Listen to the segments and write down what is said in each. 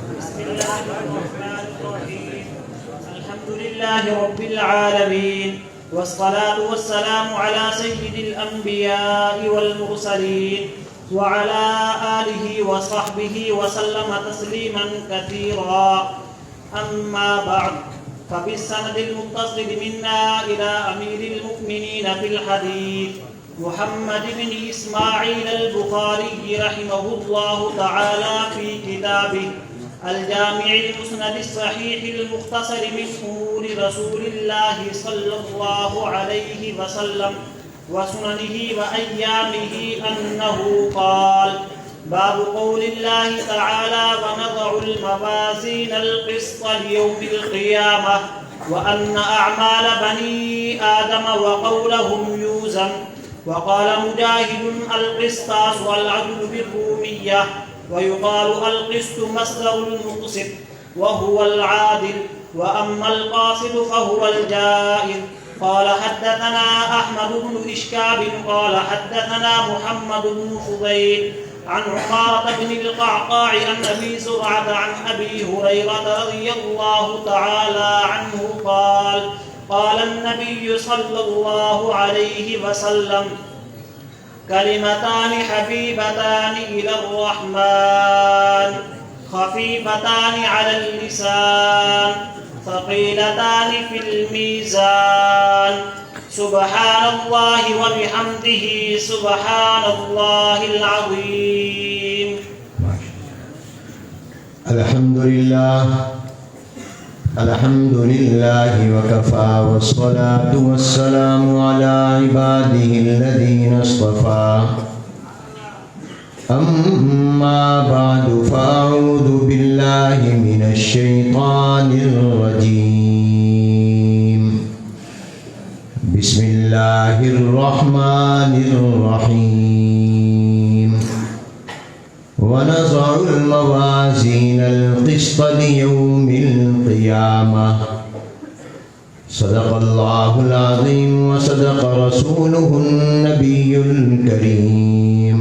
بسم الله الرحمن الرحيم. الحمد لله رب العالمين، والصلاة والسلام على سيد الأنبياء والمرسلين وعلى آله وصحبه وسلم تسليما كثيرا. أما بعد، فبالسند المتصل منا إلى أمير المؤمنين في الحديث محمد بن إسماعيل البخاري رحمه الله تعالى في كتابه الجامع المسند الصحيح المختصر من أمور رسول الله صلى الله عليه وسلم وسننه وأيامه أنه قال: باب قول الله تعالى: ونضع الموازين القسط ليوم القيامة وأن أعمال بني آدم وقولهم يوزن. وقال مجاهد: القسطاس والعدل بالرومية، ويقال القسط مصدر المقسط وهو العادل، وأما القاصد فهو الجائز. قال حدثنا أحمد بن إشكاب قال حدثنا محمد بن فضيل عن عمارة بن القعقاع عن أبي زرعة عن أبي هريرة رضي الله تعالى عنه قال: قال النبي صلى الله عليه وسلم: كلمتان حبيبتان إلى الرحمن خفيفتان على اللسان ثقيلتان في الميزان، سبحان الله وبحمده سبحان الله العظيم. الحمد لله وكفى، والصلاة والسلام على عباده الذين اصطفى. أما بعد، فأعوذ بالله من الشيطان الرجيم. بسم الله الرحمن الرحيم. ونضع الموازين القسط ليوم القيامة. صدق الله العظيم وصدق رسوله النبي الكريم،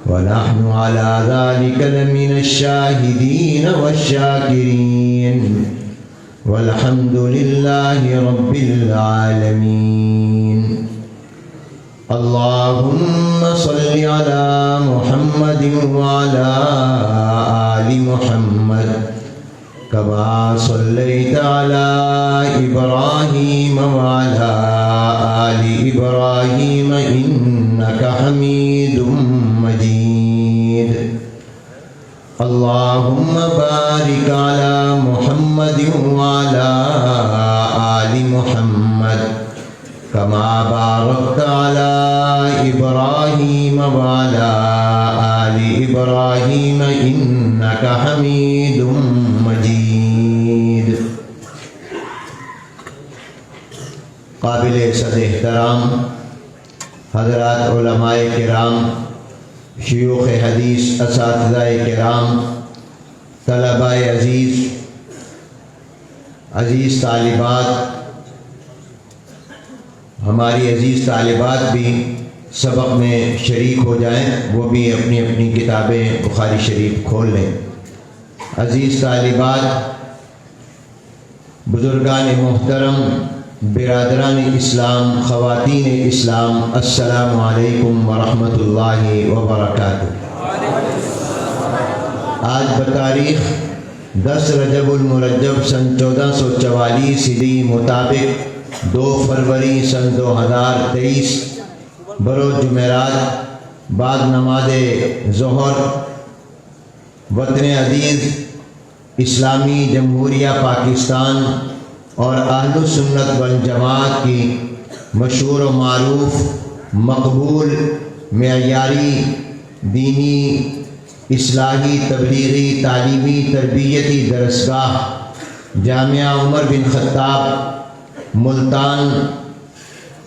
ونحن على ذلك لمن الشاهدين والشاكرين، والحمد لله رب العالمين. اللهم صل على محمد وعلى آل محمد كما صليت على إبراهيم وعلى آل إبراهيم إنك حميد مجيد. اللهم بارك على محمد وعلى آل محمد كما باركت على إبراهيم وعلى آل إبراهيم إنك حميد مجيد. قابل صد احترام حضرات علماء کرام، شیوخ حدیث، اساتذہ کرام، طلباء عزیز طالبات، ہماری عزیز طالبات بھی سبق میں شریک ہو جائیں، وہ بھی اپنی اپنی کتابیں بخاری شریف کھول لیں۔ عزیز طالبات، بزرگان محترم، برادران اسلام، خواتین اسلام، السلام علیکم ورحمۃ اللہ وبرکاتہ۔ آج بتاریخ 10 رجب المرجب سن 1444 ہجری مطابق 2 فروری سن 2023 بروز جمعرات بعد نماز ظہر وطن عزیز اسلامی جمہوریہ پاکستان اور اہل سنت والجماعت کی مشہور و معروف، مقبول، معیاری، دینی، اصلاحی، تبلیغی، تعلیمی، تربیتی درسگاہ جامعہ عمر بن خطاب ملتان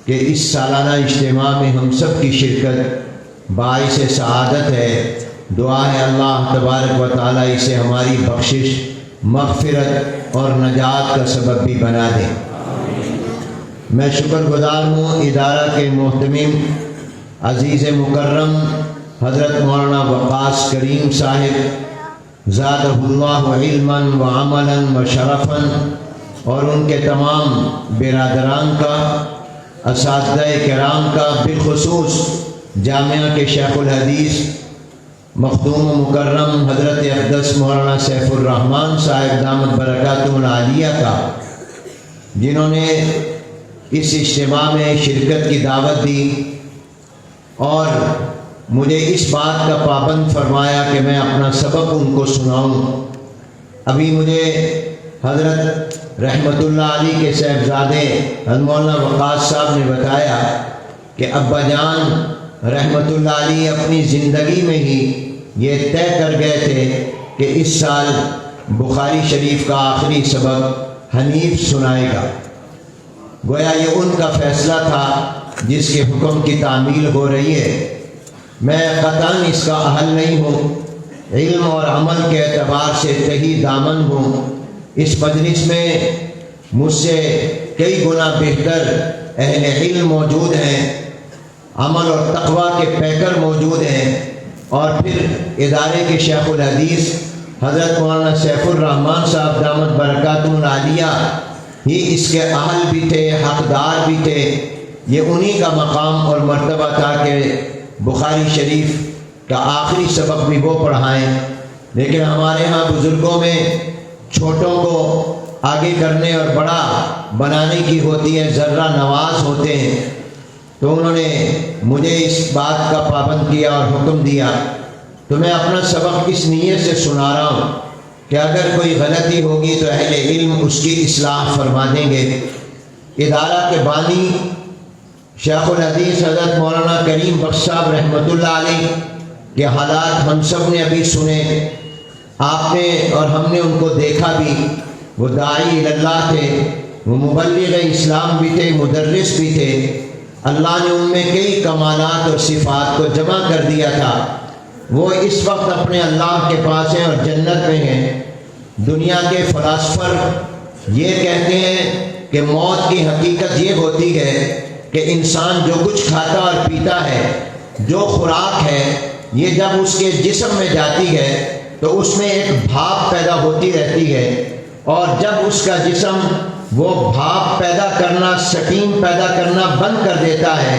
کے اس سالانہ اجتماع میں ہم سب کی شرکت باعث سعادت ہے۔ دعا ہے اللہ تبارک و تعالیٰ اسے ہماری بخشش، مغفرت اور نجات کا سبب بھی بنا دے۔ میں شکر گزار ہوں ادارہ کے محتمم عزیز مکرم حضرت مولانا وقاص کریم صاحب زادہ اللہ علما وعملا وشرفا، اور ان کے تمام برادران کا، اساتذہ کرام کا، بالخصوص جامعہ کے شیخ الحدیث مخدوم و مکرم حضرت اقدس مولانا سیف الرحمن صاحب دامت برکاتہم العالیہ کا، جنہوں نے اس اجتماع میں شرکت کی دعوت دی اور مجھے اس بات کا پابند فرمایا کہ میں اپنا سبق ان کو سناؤں۔ ابھی مجھے حضرت رحمت اللہ علی کے صاحبزادے حضرت مولانا وقاص صاحب نے بتایا کہ ابا جان رحمت اللہ علی اپنی زندگی میں ہی یہ طے کر گئے تھے کہ اس سال بخاری شریف کا آخری سبق حنیف سنائے گا۔ گویا یہ ان کا فیصلہ تھا جس کے حکم کی تعمیل ہو رہی ہے۔ میں قطعاً اس کا اہل نہیں ہوں، علم اور عمل کے اعتبار سے تہی دامن ہوں۔ اس مجلس میں مجھ سے کئی گنا بہتر اہل علم موجود ہیں، عمل اور تقوی کے پیکر موجود ہیں، اور پھر ادارے کے شیخ الحدیث حضرت مولانا سیف الرحمن صاحب دامت برکاتہم العالیہ ہی اس کے اہل بھی تھے، حقدار بھی تھے۔ یہ انہی کا مقام اور مرتبہ تھا کہ بخاری شریف کا آخری سبق بھی وہ پڑھائیں، لیکن ہمارے ہاں بزرگوں میں چھوٹوں کو آگے کرنے اور بڑا بنانے کی ہوتی ہے، ذرہ نواز ہوتے ہیں، تو انہوں نے مجھے اس بات کا پابند کیا اور حکم دیا۔ تو میں اپنا سبق اس نیت سے سنا رہا ہوں کہ اگر کوئی غلطی ہوگی تو اہل علم اس کی اصلاح فرما دیں گے۔ ادارہ کے بانی شیخ الحدیث حضرت مولانا کریم بخش صاحب رحمۃ اللہ علیہ کے حالات ہم سب نے ابھی سنے، آپ نے اور ہم نے ان کو دیکھا بھی۔ وہ داعی اللہ تھے، وہ مبلغ اسلام بھی تھے، مدرس بھی تھے۔ اللہ نے ان میں کئی کمالات اور صفات کو جمع کر دیا تھا۔ وہ اس وقت اپنے اللہ کے پاس ہیں اور جنت میں ہیں۔ دنیا کے فلاسفر یہ کہتے ہیں کہ موت کی حقیقت یہ ہوتی ہے کہ انسان جو کچھ کھاتا اور پیتا ہے، جو خوراک ہے، یہ جب اس کے جسم میں جاتی ہے تو اس میں ایک بھاپ پیدا ہوتی رہتی ہے، اور جب اس کا جسم وہ بھاپ پیدا کرنا، سٹیم پیدا کرنا بند کر دیتا ہے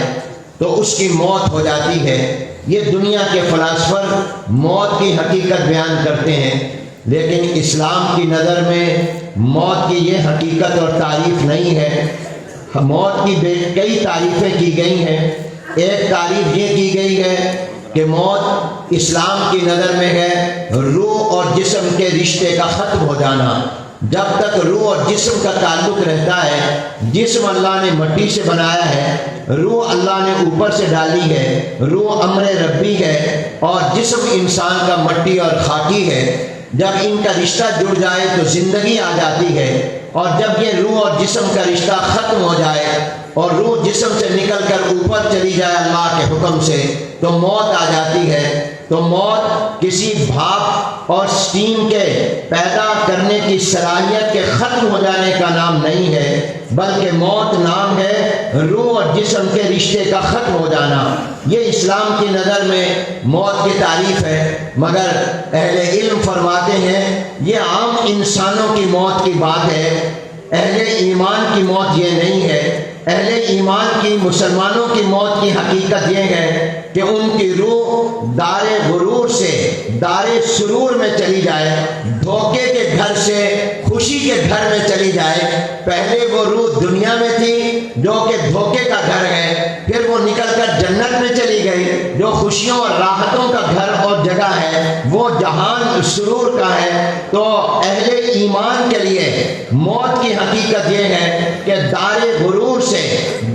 تو اس کی موت ہو جاتی ہے۔ یہ دنیا کے فلاسفر موت کی حقیقت بیان کرتے ہیں، لیکن اسلام کی نظر میں موت کی یہ حقیقت اور تعریف نہیں ہے۔ موت کی کئی تعریفیں کی گئی ہیں۔ ایک تعریف یہ کی گئی ہے کہ موت اسلام کی نظر میں ہے روح اور جسم کے رشتے کا ختم ہو جانا۔ جب تک روح اور جسم کا تعلق رہتا ہے، جسم اللہ نے مٹی سے بنایا ہے، روح اللہ نے اوپر سے ڈالی ہے، روح امر ربی ہے، اور جسم انسان کا مٹی اور خاکی ہے۔ جب ان کا رشتہ جڑ جائے تو زندگی آ جاتی ہے، اور جب یہ روح اور جسم کا رشتہ ختم ہو جائے اور روح جسم سے نکل کر اوپر چلی جائے اللہ کے حکم سے، تو موت آ جاتی ہے۔ تو موت کسی بھاپ اور سٹیم کے پیدا کرنے کی صلاحیت کے ختم ہو جانے کا نام نہیں ہے، بلکہ موت نام ہے روح اور جسم کے رشتے کا ختم ہو جانا۔ یہ اسلام کی نظر میں موت کی تعریف ہے، مگر اہل علم فرماتے ہیں یہ عام انسانوں کی موت کی بات ہے، اہل ایمان کی موت یہ نہیں ہے۔ اہل ایمان کی، مسلمانوں کی موت کی حقیقت یہ ہے کہ ان کی روح دار غرور سے دار سرور میں چلی جائے، دھوکے کے گھر سے خوشی کے گھر میں چلی جائے۔ پہلے وہ روح دنیا میں تھی جو کہ دھوکے کا گھر ہے، پھر وہ نکل کر جنت میں چلی گئی جو خوشیوں اور راحتوں کا گھر اور جگہ ہے، وہ جہان سرور کا ہے۔ تو اہل ایمان کے لیے موت کی حقیقت یہ ہے کہ دار غرور سے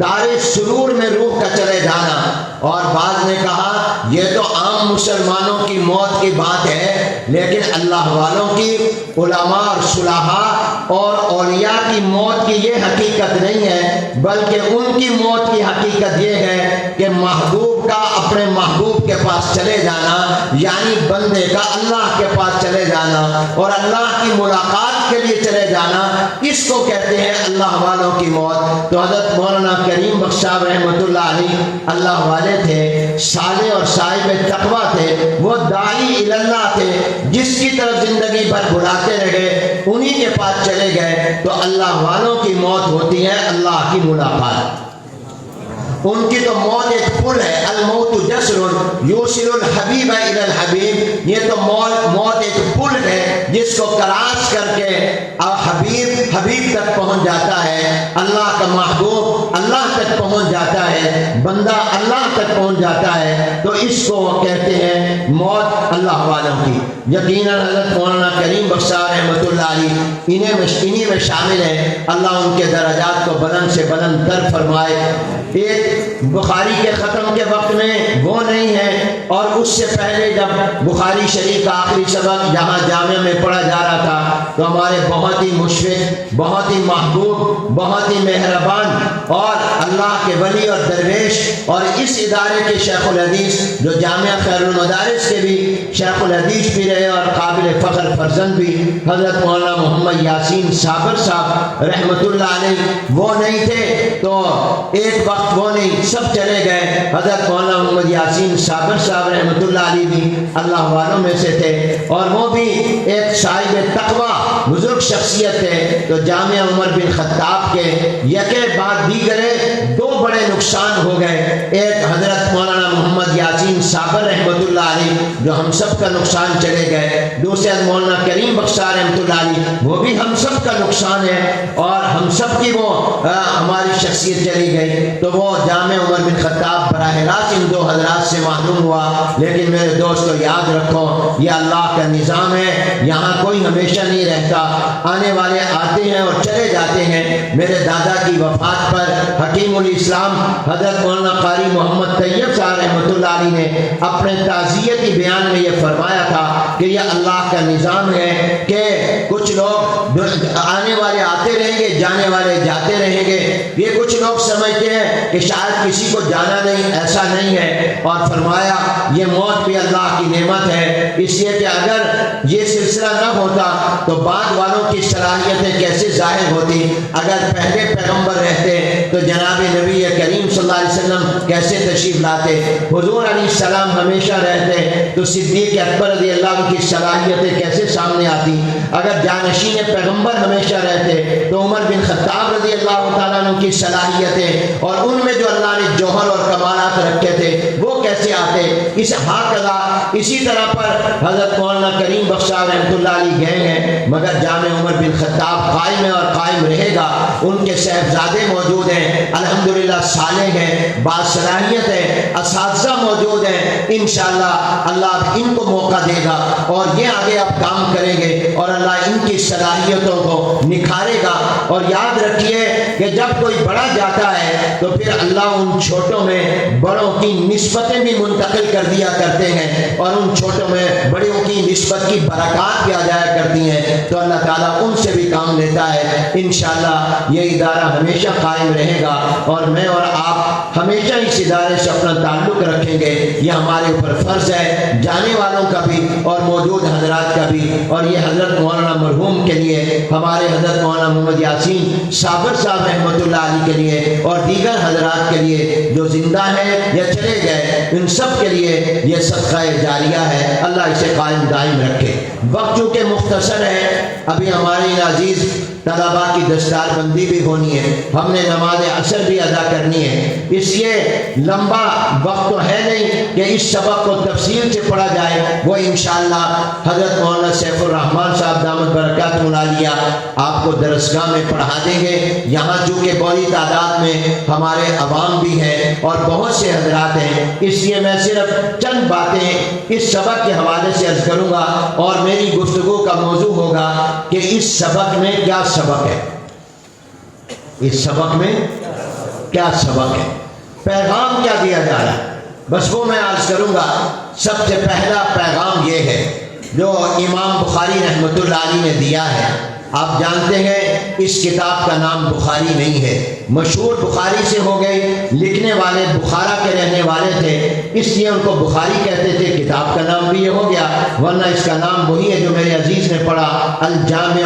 دار سرور میں روح کا چلے جانا۔ اور بعض نے کہا یہ تو عام مسلمانوں کی موت کی بات ہے، لیکن اللہ والوں کی، علماء اور صلحاء صلحاء اور اولیاء کی موت کی یہ حقیقت نہیں ہے، بلکہ ان کی موت کی حقیقت یہ ہے کہ محبوب کا اپنے محبوب کے پاس چلے جانا، یعنی بندے کا اللہ کے پاس چلے جانا اور اللہ کی ملاقات کے لیے چلے جانا، اس کو کہتے ہیں اللہ والوں کی موت۔ تو حضرت مولانا کریم بخش صاحب رحمۃ اللہ علیہ اللہ والے تھے، صالح اور صاحب تقویٰ تھے، وہ داعی اللہ تھے، جس کی طرف زندگی بھر بلاتے رہے انہی کے پاس چلے گئے۔ تو اللہ والوں کی موت ہوتی ہے اللہ کی ملاقات، ان کی تو موت ایک پل ہے، الموت جسر یوصل الحبیب الی الحبیب، یہ تو موت ایک پل ہے جس کو کراس کر کے حبیب تک پہنچ جاتا ہے، اللہ کا محبوب اللہ تک پہنچ جاتا ہے، بندہ اللہ تک پہنچ جاتا ہے۔ تو اس کو کہتے ہیں موت اللہ والوں کی۔ یقیناً حضرت مولانا کریم بخش صاحب رحمۃ اللہ علیہ انہی میں شامل ہیں، اللہ ان کے درجات کو بلند سے بلند تر فرمائے۔ ایک بخاری کے ختم کے وقت میں وہ نہیں ہے، اور اس سے پہلے جب بخاری شریف کا آخری سبق جہاں جامعہ میں پڑھا جا رہا تھا تو ہمارے بہت ہی مشفق، بہت ہی محبوب، بہت ہی مہربان اور اللہ کے ولی اور درویش اور اس ادارے کے شیخ الحدیث جو جامعہ خیر المدارس کے بھی شیخ الحدیث بھی رہے اور قابل فخر فرزند بھی حضرت مولانا محمد یاسین صابر صاحب رحمۃ اللہ علیہ وہ نہیں تھے تو ایک وقت وہ نہیں، سب چلے گئے۔ حضرت مولانا محمد یاسین صابر صاحب رحمۃ اللہ علیہ بھی اللہ والوں میں سے تھے اور وہ بھی ایک صاحب تقویٰ بزرگ شخصیت تھے۔ تو جامعہ عمر بن خطاب کے یکے بعد دیگرے دو بڑے نقصان ہو گئے، ایک حضرت مولانا محمد یاسین صابر رحمۃ اللہ علیہ جو ہم سب کا نقصان چلے گئے، دوسرے مولانا کریم بخش رحمۃ اللہ علیہ وہ بھی ہم سب کا نقصان ہے اور ہم سب کی وہ ہماری شخصیت چلی گئی۔ تو وہ جامعہ عمر بن خطاب براہ راست ان دو حضرات سے معلوم ہوا، لیکن میرے دوستو یاد رکھو یہ اللہ کا نظام ہے، یہاں کوئی ہمیشہ نہیں رہتا، آنے والے آتے ہیں اور چلے جاتے ہیں۔ میرے دادا کی وفات پر حکیم الاسلام حضرت مولانا قاری محمد طیب صاحب رحمۃ اللہ علیہ نے اپنے تعزیتی بیان میں یہ فرمایا تھا کہ یہ اللہ کا نظام ہے کہ کچھ لوگ آنے والے آتے رہیں گے، جانے والے جاتے رہیں گے۔ یہ کچھ لوگ سمجھتے ہیں کہ شاید کسی کو جانا نہیں، ایسا نہیں ہے، اور فرمایا یہ موت بھی اللہ کی نعمت ہے، اس لیے کہ اگر یہ سلسلہ نہ ہوتا تو بعد والوں کی صلاحیتیں کیسے ظاہر ہوتی، اگر پہلے پیغمبر رہتے تو جناب نبی کریم صلی اللہ علیہ وسلم کیسے تشریف لاتے، حضور علیہ السلام ہمیشہ رہتے تو صدیق اکبر رضی اللہ عنہ کی صلاحیتیں کیسے سامنے آتی، اگر جانشین پیغمبر ہمیشہ رہتے تو عمر بن خطاب رضی اللہ تعالیٰ عنہ کی صلاحیتیں اور ان میں جو اللہ نے جوہر اور کمالات رکھے تھے وہ کیسے آتے۔ اسی طرح پر حضرت مولانا کریم بخش رحمۃ اللہ علیہ گئے ہیں، مگر جامع عمر بن خطاب قائم ہے اور قائم رہے گا، ان کے صاحبزادے موجود ہیں، الحمدللہ صالح ہیں، باصلاحیت ہیں، اساتذہ موجود ہیں، انشاءاللہ اللہ ان کو موقع دے گا اور یہ آگے اب کام کریں گے اور اللہ ان کی صلاحیتوں کو نکھارے گا۔ اور یاد رکھیے کہ جب کوئی بڑا جاتا ہے تو پھر اللہ ان چھوٹوں میں بڑوں کی نسبتیں بھی منتقل کر دیا کرتے ہیں اور ان چھوٹوں میں بڑوں کی نسبت کی برکات بھی آ جایا کرتی ہیں، تو اللہ تعالیٰ ان سے بھی کام لیتا ہے۔ انشاءاللہ یہ ادارہ ہمیشہ قائم رہے گا اور میں اور آپ ہمیشہ اس ادارے سے اپنا تعلق رکھیں گے، یہ ہمارے اوپر فرض ہے، جانے والوں کا بھی اور موجود حضرات کا بھی۔ اور یہ حضرت مولانا مرحوم کے لیے، ہمارے حضرت مولانا محمد یاسین صابر صاحب رحمۃ اللہ علیہ کے لیے اور دیگر حضرات کے لیے جو زندہ ہیں یا چلے گئے، ان سب کے لیے یہ صدقہ جاریہ ہے، اللہ اسے قائم دائم رکھے۔ وقت چونکہ مختصر ہے، ابھی ہمارے عزیز طلباء کی دستار بندی بھی ہونی ہے، ہم نے نماز عصر بھی ادا کرنی ہے، اس لیے لمبا وقت تو ہے نہیں کہ اس سبق کو تفصیل سے پڑھا جائے، وہ انشاءاللہ حضرت مولانا سیف الرحمن صاحب دامت برکاتہ العالیہ آپ کو درسگاہ میں پڑھا دیں گے۔ یہاں چونکہ بڑی تعداد میں ہمارے عوام بھی ہیں اور بہت سے حضرات ہیں، اس لیے میں صرف چند باتیں اس سبق کے حوالے سے عرض کروں گا اور میری گفتگو کا موضوع ہوگا کہ اس سبق میں کیا سبق ہے، اس سبق میں کیا سبق ہے، پیغام کیا دیا جا رہا ہے، بس وہ میں عرض کروں گا۔ سب سے پہلا پیغام یہ ہے جو امام بخاری رحمۃ اللہ علیہ نے دیا ہے آپ جانتے ہیں اس کتاب کا نام بخاری نہیں ہے، مشہور بخاری سے ہو گئی، لکھنے والے بخارا کے رہنے والے تھے اس لیے ان کو بخاری کہتے تھے، کتاب کا نام بھی یہ ہو گیا، ورنہ اس کا نام وہی ہے جو میرے عزیز نے پڑھا، الجامع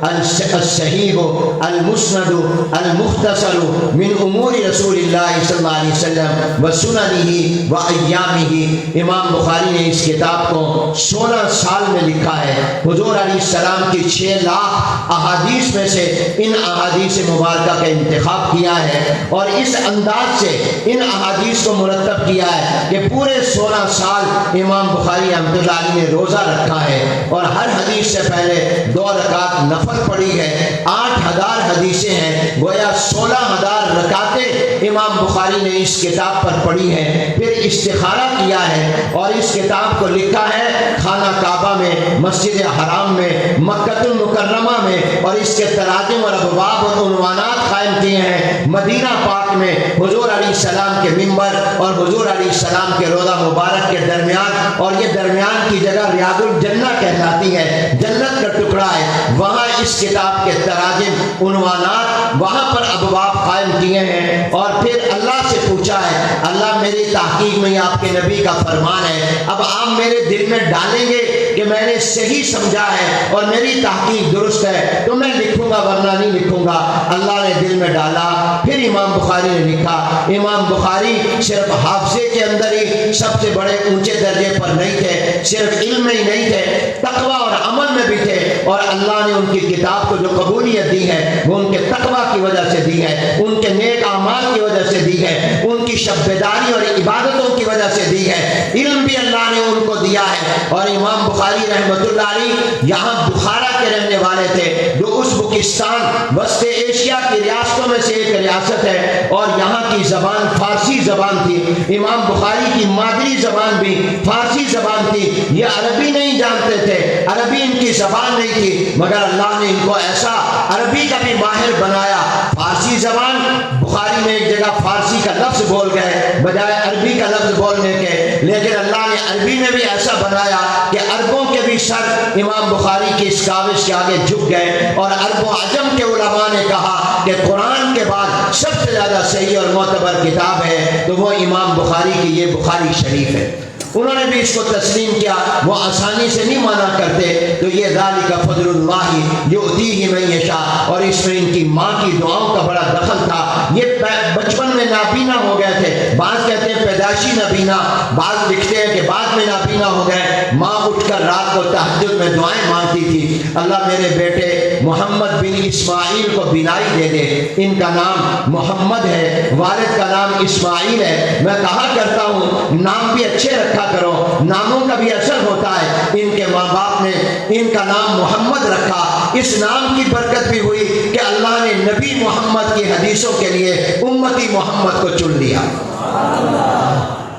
الصحیح المسند المختصر من امور رسول اللہ صلی اللہ علیہ وسلم وسننہ وایامہ۔ امام بخاری نے اس کتاب کو 16 سال میں لکھا ہے۔ حضور علیہ السلام کی 6 لاکھ احادیث میں سے ان احادیث مبارکہ کا انتخاب کیا ہے اور اس انداز سے ان احادیث کو مرتب کیا ہے کہ پورے 16 سال امام بخاری رحمۃ اللہ علیہ نے روزہ رکھا ہے اور ہر حدیث سے پہلے 2 رکعت نفل پڑھی ہے۔ 8000 حدیثیں ہیں، گویا 16,000 رکعتیں امام بخاری نے اس کتاب پر پڑھی ہیں، پھر استخارہ کیا ہے اور اس کتاب کو لکھا ہے خانہ کعبہ میں، مسجد حرام میں، مکہ المکرمہ میں، اور اس کے تراجم اور ابواب اور عنوانات قائم کیے ہیں مدینہ پاک میں، حضور علیہ السلام کے منبر اور حضور علیہ السلام کے روضہ مبارک کے درمیان، اور یہ درمیان کی جگہ ریاض الجنہ کہلاتی ہے، جنت کا ٹکڑا ہے، وہاں اس کتاب کے تراجم عنوانات وہاں پر ابواب قائم کیے ہیں۔ اور پھر اللہ سے پوچھا ہے، اللہ میری تحقیق میں آپ کے نبی کا فرمان ہے، اب آپ میرے دل میں ڈالیں گے کہ میں نے صحیح سمجھا ہے اور میری تحقیق درست ہے تو میں لکھوں گا ورنہ نہیں لکھوں گا۔ اللہ نے دل میں ڈالا، پھر امام بخاری نے لکھا۔ امام بخاری صرف حافظے کے اندر ہی سب سے بڑے اونچے درجے پر نہیں تھے، صرف علم میں ہی نہیں تھے، تقوی اور عمل میں بھی تھے، اور اللہ نے ان کی کتاب کو جو قبولیت دی ہے وہ ان کے تقوی کی وجہ سے دی ہے، ان کے نیک اعمال کی وجہ سے دی ہے، ان کی شب بیداری اور عبادتوں کی وجہ سے دی ہے، علم بھی اللہ نے ان کو دیا ہے۔ اور امام بخاری رحمۃ اللہ علیہ یہاں بخارا کے رہنے والے تھے، جو ازبکستان وسط ایشیا کی ریاستوں میں سے ایک ریاست ہے، اور یہاں کی زبان فارسی زبان تھی۔ امام بخاری کی مادری زبان بھی فارسی زبان تھی، یہ عربی نہیں جانتے تھے، عربی ان کی زبان نہیں تھی، مگر اللہ نے ان کو ایسا عربی کا بھی ماہر بنایا۔ فارسی زبان، بخاری میں ایک جگہ فارسی کا لفظ بول گئے بجائے عربی کا لفظ بولنے کے، لیکن اللہ نے عربی میں بھی ایسا بنایا کہ عربوں کے بھی سر امام بخاری کی اس کاوش کے آگے جھک گئے، اور عرب و عجم کے علماء نے کہا کہ قرآن کے بعد سب سے زیادہ صحیح اور معتبر کتاب ہے تو وہ امام بخاری کی یہ بخاری شریف ہے۔ انہوں نے بھی اس کو تسلیم کیا، وہ آسانی سے نہیں مانا کرتے، تو یہ ذالک فضل اللہ یؤتیہ من یشاء، اور اس میں ان کی ماں کی دعاؤں کا بڑا دخل تھا۔ یہ بچپن میں نابینا ہو گئے تھے، بعض کہتے ہیں پیدائشی نابینا، بعض لکھتے ہیں کہ بعد میں نابینا ہو گئے۔ ماں اٹھ کر رات کو تہجد میں دعائیں مانگتی تھی، اللہ میرے بیٹے محمد بن اسماعیل کو بینائی دے دے، ان کا نام محمد ہے، والد کا نام اسماعیل ہے۔ میں کہا کرتا ہوں نام بھی اچھے رکھا کرو، ناموں کا بھی اثر ہوتا ہے۔ ان کے ماں باپ نے ان کا نام محمد رکھا، اس نام کی برکت بھی ہوئی کہ اللہ نے نبی محمد کی حدیثوں کے لیے امتی محمد کو چن لیا۔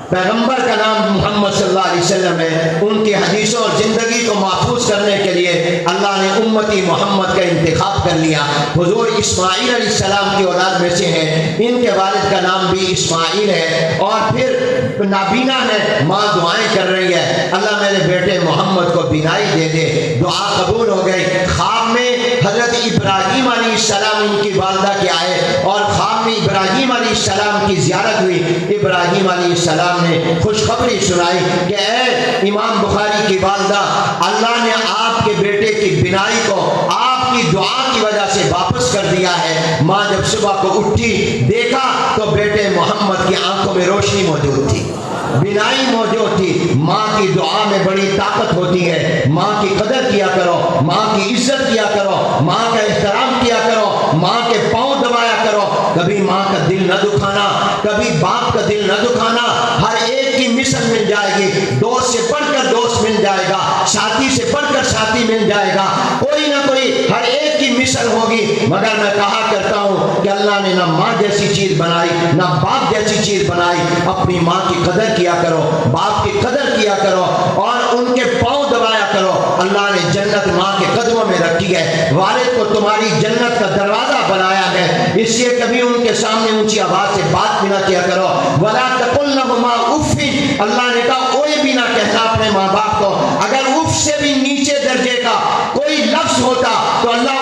پیغمبر کا نام محمد صلی اللہ علیہ وسلم ہے، ان کی حدیثوں اور زندگی کو محفوظ کرنے کے لیے اللہ نے امتی محمد کا انتخاب کر لیا۔ حضور اسماعیل علیہ السلام کی اولاد میں سے ہیں، ان کے والد کا نام بھی اسماعیل ہے، اور پھر نابینا ہے، ماں دعائیں کر رہی ہے، اللہ میرے بیٹے محمد کو بینائی دے دے۔ دعا قبول ہو گئی۔ خواب میں حضرت ابراہیم علیہ السلام ان کی والدہ کے آئے، اور خواب میں ابراہیم علیہ السلام کی زیارت ہوئی۔ ابراہیم علیہ السلام نے خوشخبری سنائی کہ اے امام بخاری کی والدہ، اللہ نے آپ کے بیٹے کی بینائی کو آپ کی دعا کی وجہ سے واپس کر دیا ہے۔ ماں جب صبح کو اٹھی دیکھا تو بیٹے محمد کی آنکھوں میں روشنی موجود تھی، بینائی موجود تھی۔ ماں کی دعا میں بڑی طاقت ہوتی ہے۔ ماں کی قدر کیا کرو، ماں کی عزت کیا کرو، ماں کا احترام کیا کرو، ماں کے پاؤں دبایا کرو، کبھی ماں کا دل نہ دکھانا، کبھی باپ کا دل نہ دکھانا۔ ہر ایک کی مثل مل جائے گی، دوست سے بڑھ کر دوست مل جائے گا، ساتھی سے بڑھ کر ساتھی مل جائے گا، کوئی نہ کوئی ہر ایک کی مثل ہوگی۔ مگر میں کہا کرتا ہوں کہ اللہ نے نہ ماں جیسی چیز بنائی نہ باپ جیسی چیز بنائی۔ اپنی ماں کی قدر کیا کرو، باپ کی قدر کیا کرو، اور ان کے پاؤں دبایا کرو۔ اللہ نے جنت ماں کے قدموں میں رکھی ہے، والد کو تمہاری جنت کا دروازہ بنایا ہے، اس لیے کبھی ان کے سامنے اونچی آواز سے بات بھی نہ کیا کرو۔ وَلَا تَقُلْ لَهُمَا اُفٍّ، اللہ نے کہا اوئے بھی نہ کہنا اپنے ماں باپ کو۔ اگر اف سے بھی نیچے درجے کا کوئی لفظ ہوتا تو اللہ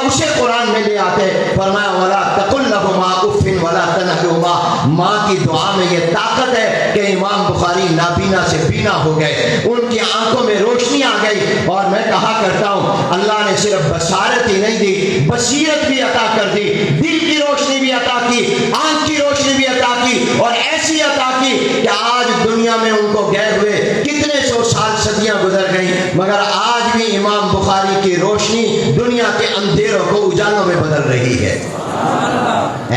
ماں کی دعا میں یہ طاقت ہے کہ امام بخاری نابینا سے بینا ہو گئے، ان کی آنکھوں میں روشنی آ گئی۔ اور میں کہا کرتا ہوں اللہ نے صرف بصارت ہی نہیں دی، بصیرت بھی عطا کر دی، دل کی روشنی بھی عطا کی، آنکھ کی روشنی بھی عطا کی، اور ایسی عطا کی کہ آج دنیا میں ان کو گئے ہوئے کتنے سو سال صدیاں گزر گئیں، مگر آج بھی امام بخاری کی روشنی دنیا کے اندھیروں کو اجالوں میں بدل رہی ہے۔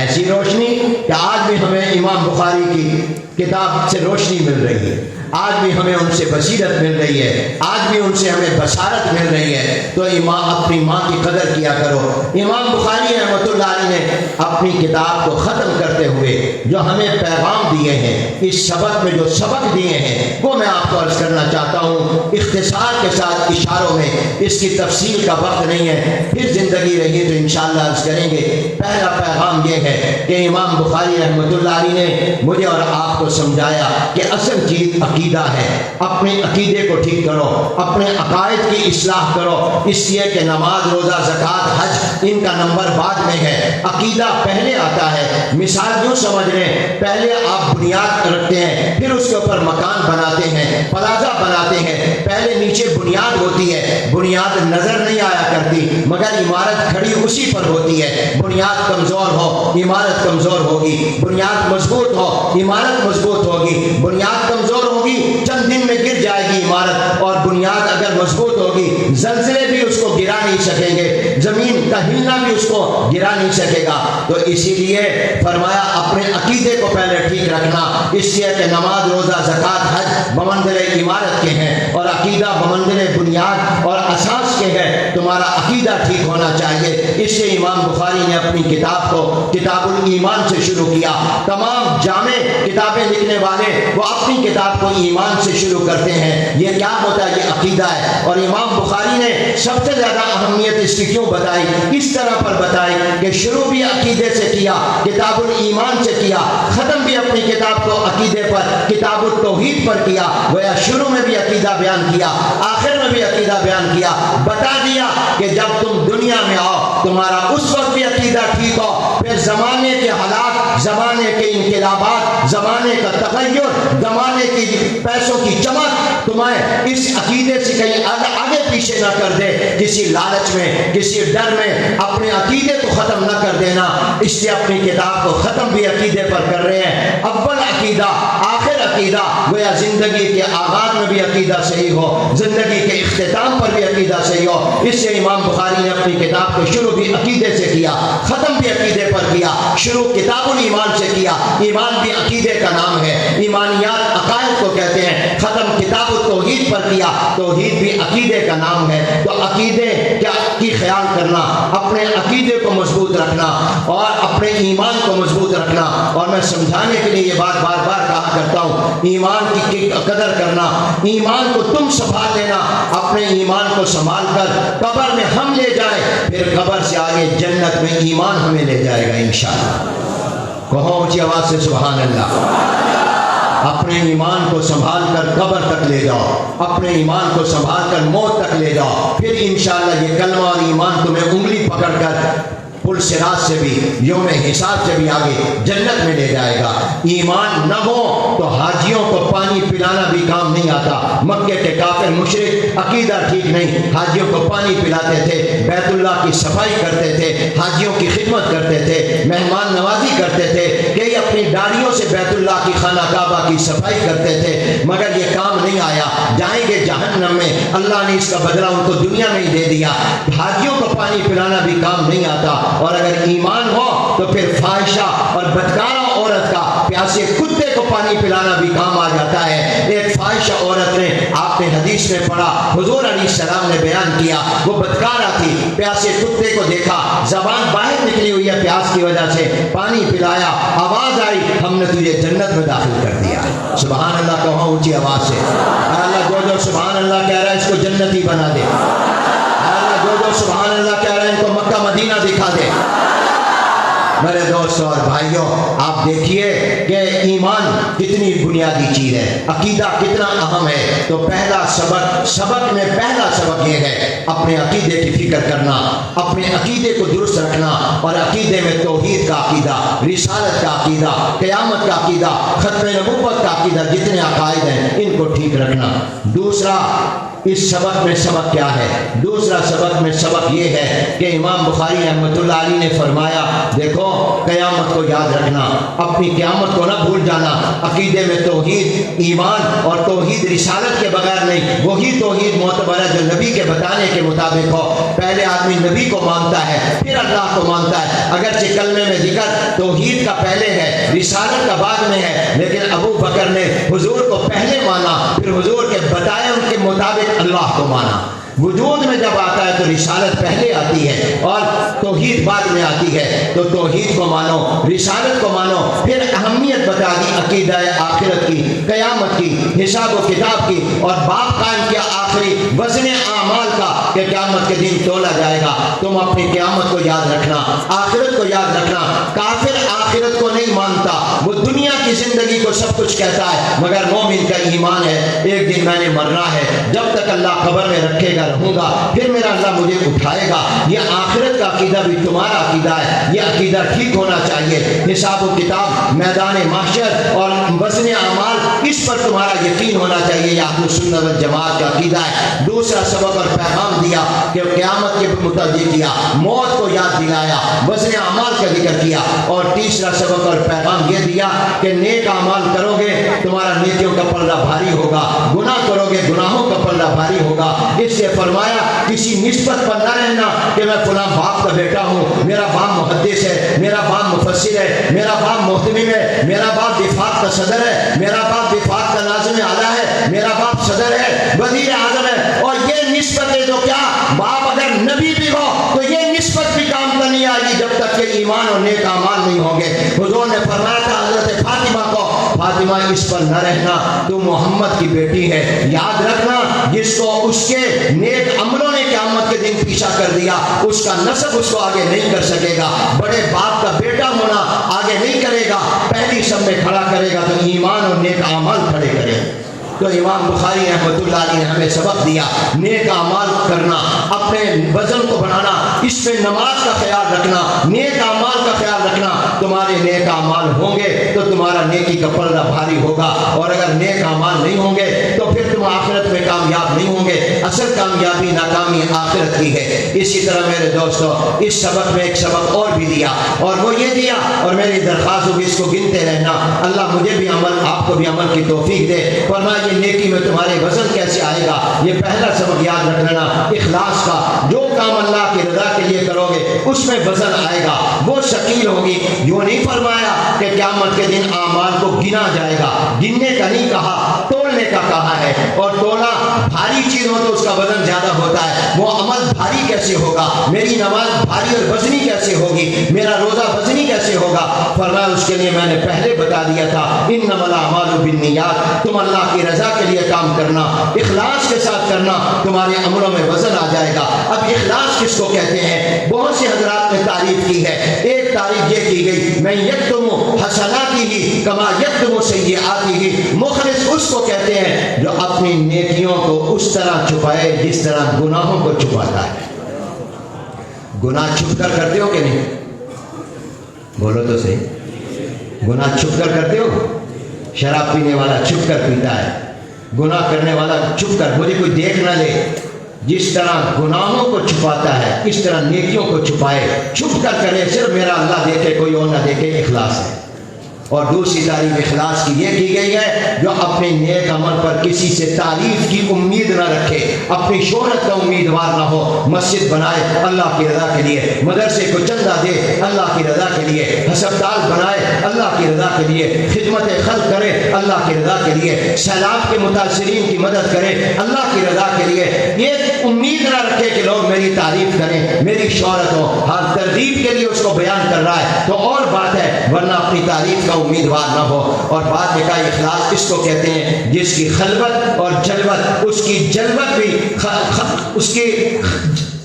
ایسی روشنی کہ آج بھی ہمیں امام بخاری کی کتاب سے روشنی مل رہی ہے، آج بھی ہمیں ان سے بصیرت مل رہی ہے، آج بھی ان سے ہمیں بصارت مل رہی ہے۔ تو اپنی ماں کی قدر کیا کرو۔ امام بخاری رحمۃ اللہ علیہ نے اپنی کتاب کو ختم کرتے ہوئے جو ہمیں پیغام دیے ہیں، اس سبق میں جو سبق دیے ہیں وہ میں آپ کو عرض کرنا چاہتا ہوں اختصار کے ساتھ، اشاروں میں، اس کی تفصیل کا وقت نہیں ہے، پھر زندگی رہی تو انشاءاللہ عرض کریں گے۔ پہلا پیغام یہ ہے کہ امام بخاری رحمۃ اللہ علیہ نے مجھے اور آپ کو سمجھایا کہ اصل چیز عقیدہ ہے، اپنے عقیدے کو ٹھیک کرو، اپنے عقائد کی اصلاح کرو، اس لیے کہ نماز، روزہ، زکوٰۃ، حج ان کا نمبر بعد میں ہے، عقیدہ پہلے آتا ہے۔ مثال یوں سمجھ لیں، پہلے آپ بنیاد رکھتے ہیں، پھر اس کے اوپر مکان بناتے ہیں، پلازہ بناتے ہیں، پہلے نیچے بنیاد ہوتی ہے، بنیاد نظر نہیں آیا کرتی مگر عمارت کھڑی اسی پر ہوتی ہے۔ بنیاد کمزور ہو عمارت کمزور ہوگی، بنیاد مضبوط ہو عمارت مضبوط ہوگی، بنیاد کمزور ہوگی چند دن میں گر جائے گی عمارت، اور بنیاد اگر مضبوط ہوگی زلزلے بھی اس کو گرا نہیں سکیں گے، زمین کا ہلنا بھی اس کو گرا نہیں سکے گا۔ تو اسی لیے فرمایا اپنے عقیدے کو پہلے ٹھیک رکھنا، اس لیے کہ نماز، روزہ، زکوٰۃ، حج بمنزل عمارت کے ہیں اور عقیدہ بمنزل بنیاد اور اساس کے ہے۔ تمہارا عقیدہ ٹھیک ہونا چاہیے۔ اس سے امام بخاری نے اپنی کتاب کو کتاب الایمان سے شروع کیا۔ تمام جامع کتابیں لکھنے والے وہ اپنی کتاب کو ایمان سے شروع کرتے ہیں۔ یہ کیا ہوتا ہے؟ یہ عقیدہ ہے۔ اور امام بخاری نے سب سے زیادہ اہمیت اس کی کیوں بتائی؟ اس طرح پر بتائی کہ شروع بھی عقیدے سے کیا، کتاب الایمان سے کیا، ختم بھی اپنی کتاب کو عقیدے پر، کتاب التوحید پر کیا۔ گویا شروع میں بھی عقیدہ بیان کیا، آخر میں بھی عقیدہ بیان کیا، بتا دیا کہ جب تم دنیا میں آؤ تمہارا اس وقت بھی عقیدہ ٹھیک ہو، پھر زمانے کے حالات، زمانے کے انقلابات، زمانے کا تغیر، زمانے کی پیسوں کی چمک تمہیں اس عقیدے سے کہیں آگے پیچھے نہ کر دے۔ کسی لالچ میں، کسی ڈر میں اپنے عقیدے کو ختم نہ کر دینا۔ اس لیے اپنی کتاب کو ختم بھی عقیدے پر کر رہے ہیں، اول عقیدہ آخر عقیدہ، گویا زندگی کے آغاز میں بھی عقیدہ صحیح ہو، زندگی کے اختتام پر بھی عقیدہ صحیح ہو۔ اس سے امام بخاری نے اپنی کتاب کو شروع بھی عقیدے سے کیا، ختم بھی عقیدے پر کیا۔ شروع کتاب الایمان سے کیا، ایمان بھی عقیدے کا نام ہے، ایمانیات عقائد کو کہتے ہیں۔ ختم کتاب التوحید پر کیا، توحید بھی عقیدے کا نام ہے۔ تو عقیدے کی خیال کرنا، اپنے عقیدے کو مضبوط رکھنا اور اپنے ایمان کو مضبوط رکھنا۔ اور میں سمجھانے کے لیے یہ بات بار بار کہا کرتا ہوں، ایمان کی قدر کرنا، ایمان کو تم سنبھال لینا، اپنے ایمان کو سنبھال کر قبر میں ہم لے جائیں، پھر قبر سے آگے جنت میں ایمان ہمیں لے جائے گا انشاءاللہ۔ کہو اونچی آواز سے سبحان اللہ۔ اپنے ایمان کو سنبھال کر قبر تک لے جاؤ، اپنے ایمان کو سنبھال کر موت تک لے جاؤ، پھر انشاءاللہ یہ کلمہ اور ایمان تمہیں انگلی پکڑ کر پل صراط سے بھی، یوم حساب سے بھی آگے جنت میں لے جائے گا۔ ایمان نہ ہو تو حاجیوں کو پانی پلانا بھی کام نہیں آتا۔ مکے کے کافر مشرک، عقیدہ ٹھیک نہیں، حاجیوں کو پانی پلاتے تھے، بیت اللہ کی صفائی کرتے تھے، حاجیوں کی خدمت کرتے تھے، مہمان نوازی کرتے تھے، کئی اپنی داڑھیوں سے بیت اللہ کی خانہ کعبہ کی صفائی کرتے تھے، مگر یہ کام نہیں آیا، جائیں گے جہنم میں۔ اللہ نے اس کا بدلہ ان کو دنیا میں ہی دے دیا۔ حاجیوں کو پانی پلانا بھی کام نہیں آتا، اور اگر ایمان ہو تو پھر فاحشہ اور بدکارہ عورت کا پیاسے کتے کو پانی پلانا بھی کام آ جاتا ہے۔ ایک فاحشہ عورت نے، آپ نے حدیث میں پڑھا، حضور علیہ السلام نے بیان کیا، وہ بدکارہ تھی، پیاسے کتے کو دیکھا، زبان باہر نکلی ہوئی ہے پیاس کی وجہ سے، پانی پلایا، آواز آئی، ہم نے تجھے جنت میں داخل کر دیا۔ سبحان اللہ کہو اونچی آواز سے۔ اللہ جو سبحان اللہ کہہ رہا ہے اس کو جنتی بنا دے۔ جو سبحان اللہ کہہ رہے ہیں ان کو مکہ مدینہ دکھا دے۔ میرے دوستوں اور بھائیوں، آپ آپ دیکھیے کہ ایمان کتنی بنیادی چیز ہے، عقیدہ کتنا اہم ہے۔ تو پہلا سبق میں پہلا سبق یہ ہے اپنے عقیدے کی فکر کرنا، اپنے عقیدے کو درست رکھنا، اور عقیدے میں توحید کا عقیدہ، رسالت کا عقیدہ، قیامت کا عقیدہ، ختم نبوت کا عقیدہ، جتنے عقائد ہیں ان کو ٹھیک رکھنا۔ دوسرا اس سبق میں سبق کیا ہے؟ دوسرا سبق میں سبق یہ ہے کہ امام بخاری رحمۃ اللہ علیہ نے فرمایا دیکھو قیامت کو یاد رکھنا، اپنی قیامت کو نہ بھول جانا۔ عقیدے میں توحید، ایمان اور توحید رسالت کے بغیر نہیں، وہی توحید معتبر ہے جو نبی کے بتانے کے مطابق ہو۔ پہلے آدمی نبی کو مانتا ہے پھر اللہ کو مانتا ہے، اگرچہ کلمے میں ذکر توحید کا پہلے ہے، رسالت کا بعد میں ہے، لیکن ابو بکر نے حضور کو پہلے مانا، پھر حضور کے بتائے ان کے مطابق اللہ کو مانا۔ وجود میں جب آتا ہے تو رسالت پہلے آتی ہے اور توحید بعد میں آتی ہے، تو توحید کو مانو، رسالت کو مانو۔ پھر اہمیت بتا دی عقیدہ آخرت کی، قیامت کی، حساب و کتاب کی، اور باب قائم کیا آخری وزن اعمال کا کہ قیامت کے دن تولا جائے گا۔ تم اپنی قیامت کو یاد رکھنا، آخرت کو یاد رکھنا۔ کافر آخرت کو نہیں مانتا، وہ دنیا کی زندگی کو سب کچھ کہتا ہے، مگر مومن کا ایمان ہے ایک دن میں نے مرنا ہے، جب تک اللہ قبر میں رکھے گا رہوں گا، پھر میرا اللہ مجھے اٹھائے گا۔ یہ آخرت کا عقیدہ بھی تمہارا عقیدہ ہے، یہ عقیدہ ٹھیک ہونا چاہیے۔ حساب و کتاب، میدان محشر اور وزن اعمال، اس پر تمہارا یقین ہونا چاہیے۔ یہ اہل سنت والجماعت کا عقیدہ ہے۔ دوسرا سبق اور پیغام دیا کہ قیامت کے متعلق کیا، موت کو یاد دلایا، وزن اعمال کا ذکر کیا، اور تیسرا سبق اور پیغام یہ دیا کہ نیک اعمال کرو گے تمہارا نیکیوں کا پلڑا بھاری ہوگا، گناہ کرو گے گناہوں کا پلڑا بھاری ہوگا۔ اس سے فرمایا کسی نسبت پر نہ رہنا کہ میں فلاں باپ کا بیٹا ہوں، میرا باپ محدث ہے، میرا باپ مفسر ہے، میرا باپ محتمم ہے، میرا باپ وفاق کا صدر ہے، میرا باپ وفاق کا ناظم اعلیٰ ہے، میرا باپ صدر ہے، وزیر اعظم ہے۔ اور یہ نسبت ہے تو کیا باپ اگر نبی بھی ہو تو یہ نسبت بھی کام کا نہیں آئے گی جب تک کہ ایمان اور نیک اعمال نہیں ہوں گے۔ حضور نے فرمایا تھا حضرت فاطمہ کو، فاطمہ اس پر نہ رہنا، تو محمد کی بیٹی ہے، یاد رکھنا جس کو اس کے نیک عملوں نے قیامت کے دن پیچھا کر دیا، اس کا نسب اس کو آگے نہیں کر سکے گا۔ بڑے باپ کا بیٹا ہونا آگے نہیں کرے گا، پہلی سب میں کھڑا کرے گا تو ایمان اور نیک اعمال کھڑے کرے۔ تو امام بخاری رحمۃ اللہ علیہ نے ہمیں سبق دیا نیک اعمال کرنا، اپنے وزن کو بنانا، اس میں نماز کا خیال رکھنا، نیک اعمال کا خیال رکھنا۔ تمہارے نیک اعمال ہوں گے تو تمہارا نیکی کا پلڑا بھاری ہوگا، اور اگر نیک اعمال نہیں ہوں گے تو پھر تم آخرت میں کامیاب نہیں ہوں گے۔ اصل کامیابی ناکامی آخرت کی ہے۔ اسی طرح میرے دوستو اس سبق میں ایک سبق اور بھی دیا، اور وہ یہ دیا، اور میری درخواست ہوگی اس کو گنتے رہنا، اللہ مجھے بھی عمل، آپ کو بھی عمل کی توفیق دے۔ فرمایا نیکی میں تمہارے وزن کیسے آئے گا؟ یہ پہلا سبق یاد رکھ لینا، اخلاص کا۔ جو کام اللہ کی رضا کے لیے کرو گے اس میں وزن آئے گا، وہ ثقیل ہوگی۔ جو نہیں فرمایا کہ قیامت کے دن اعمال کو گنا جائے گا، گننے کا نہیں کہا، تولنے کا کہا ہے، اور تولا بھاری چیز ہو تو اس کا وزن زیادہ ہوتا ہے۔ وہ عمل بھاری کیسے ہوگا؟ میری نماز بھاری اور وزنی کیسے ہوگی؟ میرا روزہ وزنی کیسے ہوگا؟ فرمایا اس کے لیے میں نے پہلے بتا دیا تھا، انما الاعمال بالنیات، تم اللہ کی رضا کے لیے کام کرنا، اخلاص کے ساتھ کرنا، تمہارے عملوں میں وزن آ جائے گا۔ اب اخلاص کس کو کہتے ہیں؟ بہت سے حضرات نے تعریف کی ہے۔ ایک تعریف یہ کی گئی، میں یکتم حسناتہ کما یکتم سیئاتہ، مخلص اس کو کہتے ہیں جو اپنی نیکیوں کو اس طرح چھپائے جس طرح گناہوں کو چھپاتا ہے۔ گناہ چھپ کر کرتے ہو کہ نہیں؟ بولو تو صحیح، گناہ چھپ کر کرتے ہو؟ شراب پینے والا چھپ کر پیتا ہے، گناہ کرنے والا چھپ کر، مجھے کوئی دیکھ نہ لے۔ جس طرح گناہوں کو چھپاتا ہے اس طرح نیکیوں کو چھپائے، چھپ کر کرے، صرف میرا اللہ دیکھے کوئی اور نہ دیکھے، اخلاص ہے۔ اور دوسری تعریف اخلاص کی یہ کی گئی ہے جو اپنے نیک عمل پر کسی سے تعریف کی امید نہ رکھے، اپنی شہرت کا امیدوار نہ ہو، مسجد بنائے اللہ کی رضا کے لیے، مدرسے کو چندہ دے اللہ کی رضا کے لیے، ہسپتال بنائے اللہ کی رضا کے لیے، خدمت خلق کرے اللہ کی رضا کے لیے، سیلاب کے متاثرین کی مدد کرے اللہ کی رضا کے لیے۔ یہ امید نہ رکھے کہ لوگ میری تعریف کریں، میری شہرت ہو، ہر ترغیب کے لیے اس کو بیان کر رہا ہے تو اور بات ہے، ورنہ اپنی تعریف کا امیدوار نہ ہو۔ اور بعد میں کا اخلاص اس کو کہتے ہیں جس کی خلوت اور جلوت، اس کی جلوت بھی اس کی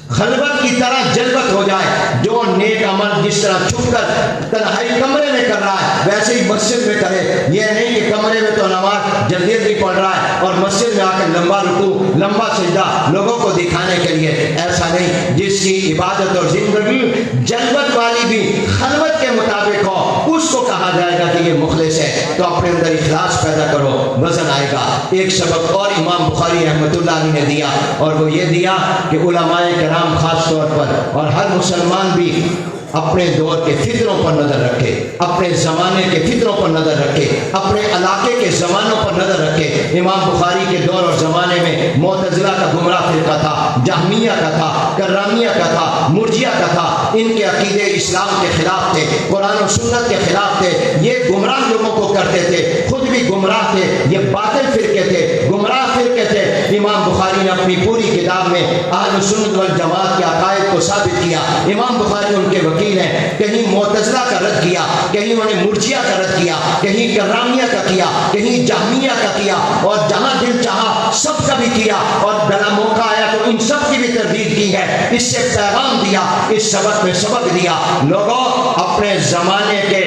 خلوت کی طرح جلوت ہو جائے، جو نیک عمل جس طرح چھپ کر تنہائی کمرے میں کر رہا ہے ویسے ہی مسجد میں کرے. یہ نہیں کہ کمرے میں تو نماز جلدی جلدی پڑھ رہا ہے اور مسجد میں آ کے لمبا رکوع لمبا سجدہ لوگوں کو دکھانے کے لیے. ایسا نہیں. جس کی عبادت اور زندگی جلوت والی بھی خلوت کے مطابق ہو اس کو کہا جائے گا کہ یہ مخلص ہے. تو اپنے اندر اخلاص پیدا کرو, وزن آئے گا. ایک سبق اور امام بخاری رحمۃ اللہ علیہ نے دیا اور وہ یہ دیا کہ علماء کرام خاص طور پر اور ہر مسلمان بھی اپنے دور کے فتنوں پر نظر رکھے, اپنے زمانے کے فتنوں پر نظر رکھے, اپنے علاقے کے زمانوں پر نظر رکھے. امام بخاری کے دور اور زمانے میں معتزلہ کا گمراہ فرقہ تھا, جہمیہ کا تھا, کرامیہ کا تھا, مرجیہ کا تھا. ان کے عقیدے اسلام کے خلاف تھے, قرآن و سنت کے خلاف تھے. یہ گمراہ لوگوں کو کرتے تھے, خود بھی گمراہ تھے. یہ باطل فرقے تھے, گمراہ فرقے تھے. امام بخاری نے اپنی پوری کتاب میں اہل سنت والجماعت کے عقائد کو ثابت کیا. امام بخاری ان کے وکیل ہیں. کہیں معتزلہ کا رد کیا, کہیں انہوں نے مرجیہ کا رد کیا, کہیں کرامیہ کا کیا, کہیں جہمیہ کا کیا, اور جہاں دل چاہا سب کا بھی کیا. اور بلا موقع آیا تو ان سب کی بھی تردید کی ہے. اس سے پیغام دیا, اس سبق میں سبق دیا. لوگوں اپنے زمانے کے